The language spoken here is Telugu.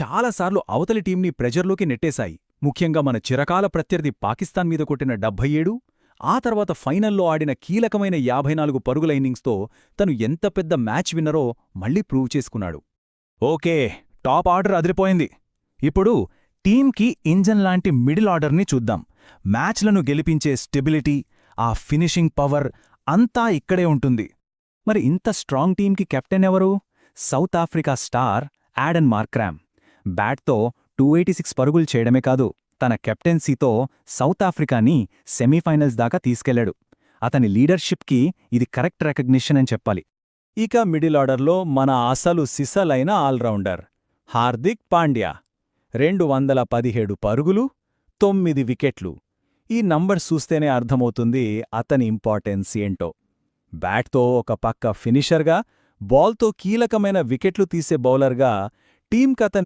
చాలాసార్లు అవతలి టీంని ప్రెజర్లోకి నెట్టేశాయి. ముఖ్యంగా మన చిరకాల ప్రత్యర్థి పాకిస్తాన్ మీద కొట్టిన 77, ఆ తర్వాత ఫైనల్లో ఆడిన కీలకమైన 54 పరుగుల ఇన్నింగ్స్తో తను ఎంత పెద్ద మ్యాచ్ విన్నరో మళ్లీ ప్రూవ్ చేసుకున్నాడు. ఓకే, టాప్ ఆర్డర్ అదిరిపోయింది. ఇప్పుడు టీంకి ఇంజన్ లాంటి మిడిల్ ఆర్డర్ని చూద్దాం. మ్యాచ్లను గెలిపించే స్టెబిలిటీ, ఆ ఫినిషింగ్ పవర్ అంతా ఇక్కడే ఉంటుంది. మరి ఇంత స్ట్రాంగ్ టీంకి కెప్టెన్ ఎవరు? South Africa star Aiden Markram. బ్యాట్తో 286 పరుగులు చేయడమే కాదు, తన కెప్టెన్సీతో సౌత్ ఆఫ్రికాని సెమీఫైనల్స్ దాకా తీసుకెళ్లాడు. అతని లీడర్షిప్కి ఇది కరెక్ట్ రికగ్నిషన్ అని చెప్పాలి. ఇక మిడిల్ ఆర్డర్లో మన అసలు సిసలైన ఆల్రౌండర్ హార్దిక్ పాండ్యా. 217 పరుగులు, 9 వికెట్లు. ఈ నంబర్స్ చూస్తేనే అర్థమవుతుంది అతని ఇంపార్టెన్స్ ఏంటో. బ్యాట్తో ఒక పక్క ఫినిషర్గా, బాల్తో కీలకమైన వికెట్లు తీసే బౌలర్గా టీంకతని